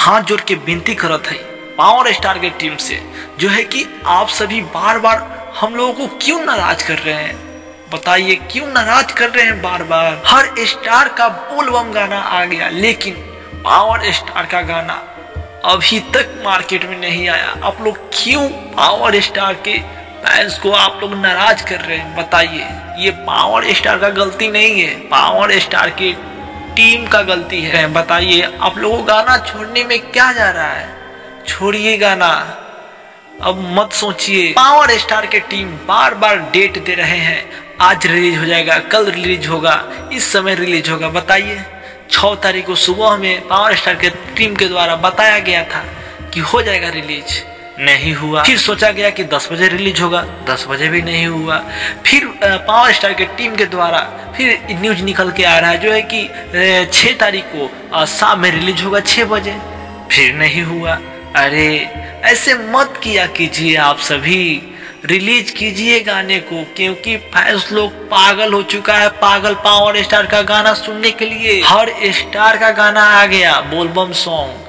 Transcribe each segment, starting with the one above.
हाथ जोड़ के विनती करत है पावर स्टार के टीम से, जो है कि आप सभी बार बार हम लोगों को क्यों नाराज कर रहे हैं? बताइए क्यों नाराज कर रहे हैं बार बार? हर स्टार का बोलबम गाना आ गया, लेकिन पावर स्टार का गाना अभी तक मार्केट में नहीं आया। आप लोग क्यों पावर स्टार के फैंस को आप लोग नाराज कर रहे हैं? बताइए, ये पावर स्टार का गलती नहीं है, पावर स्टार की टीम का गलती है। बताइए आप लोगों को गाना छोड़ने में क्या जा रहा है? छोड़िए गाना, अब मत सोचिए। पावर स्टार के टीम बार बार डेट दे रहे हैं, आज रिलीज हो जाएगा, कल रिलीज होगा, इस समय रिलीज होगा। बताइए 6 तारीख को सुबह में पावर स्टार के टीम के द्वारा बताया गया था कि हो जाएगा रिलीज, नहीं हुआ। फिर सोचा गया कि 10 बजे रिलीज होगा, 10 बजे भी नहीं हुआ। फिर पावर स्टार के टीम के द्वारा फिर न्यूज निकल के आ रहा है, जो है कि 6 तारीख को शाम में रिलीज होगा 6 बजे, फिर नहीं हुआ। अरे ऐसे मत किया कीजिए, आप सभी रिलीज कीजिए गाने को, क्योंकि फैंस लोग पागल हो चुका है, पागल पावर स्टार का गाना सुनने के लिए। हर स्टार का गाना आ गया बोलबम सॉन्ग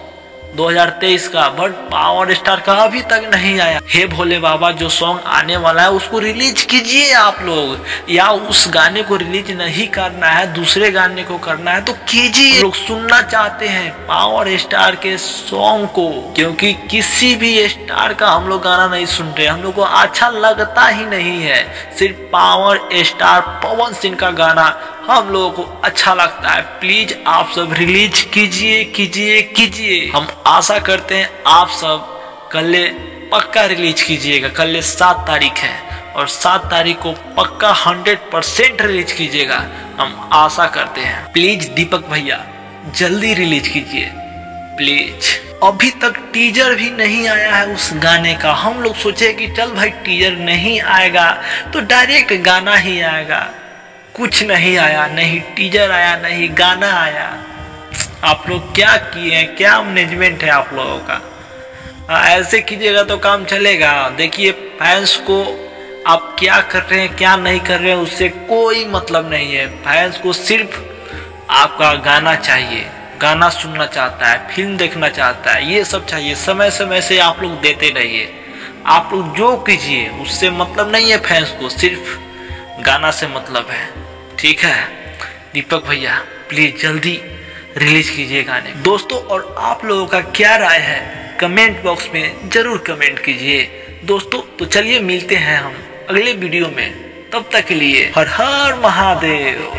2023 का, बट पावर स्टार का अभी तक नहीं आया। हे भोले बाबा, जो सॉन्ग आने वाला है उसको रिलीज कीजिए आप लोग, या उस गाने को रिलीज नहीं करना है, दूसरे गाने को करना है तो कीजिए। लोग सुनना चाहते हैं पावर स्टार के सॉन्ग को, क्योंकि किसी भी स्टार का हम लोग गाना नहीं सुन रहे, हम लोग को अच्छा लगता ही नहीं है। सिर्फ पावर स्टार पवन सिंह का गाना हम लोगों को अच्छा लगता है। प्लीज आप सब रिलीज कीजिए कीजिए कीजिए। हम आशा करते हैं आप सब कल पक्का रिलीज कीजिएगा। कल 7 तारीख है और 7 तारीख को पक्का 100% रिलीज कीजिएगा, हम आशा करते हैं। प्लीज दीपक भैया जल्दी रिलीज कीजिए प्लीज। अभी तक टीजर भी नहीं आया है उस गाने का। हम लोग सोचे कि चल भाई टीजर नहीं आएगा तो डायरेक्ट गाना ही आएगा, कुछ नहीं आया, नहीं टीजर आया, नहीं गाना आया। आप लोग क्या किए हैं? क्या मैनेजमेंट है आप लोगों का? ऐसे कीजिएगा तो काम चलेगा? देखिए फैंस को आप क्या कर रहे हैं क्या नहीं कर रहे हैं उससे कोई मतलब नहीं है। फैंस को सिर्फ आपका गाना चाहिए, गाना सुनना चाहता है, फिल्म देखना चाहता है, ये सब चाहिए। समय समय से आप लोग देते रहिए, आप लोग जो कीजिए उससे मतलब नहीं है फैंस को, सिर्फ गाना से मतलब है। ठीक है दीपक भैया, प्लीज जल्दी रिलीज कीजिए गाने। दोस्तों और आप लोगों का क्या राय है कमेंट बॉक्स में जरूर कमेंट कीजिए। दोस्तों तो चलिए मिलते हैं हम अगले वीडियो में, तब तक के लिए हर हर महादेव।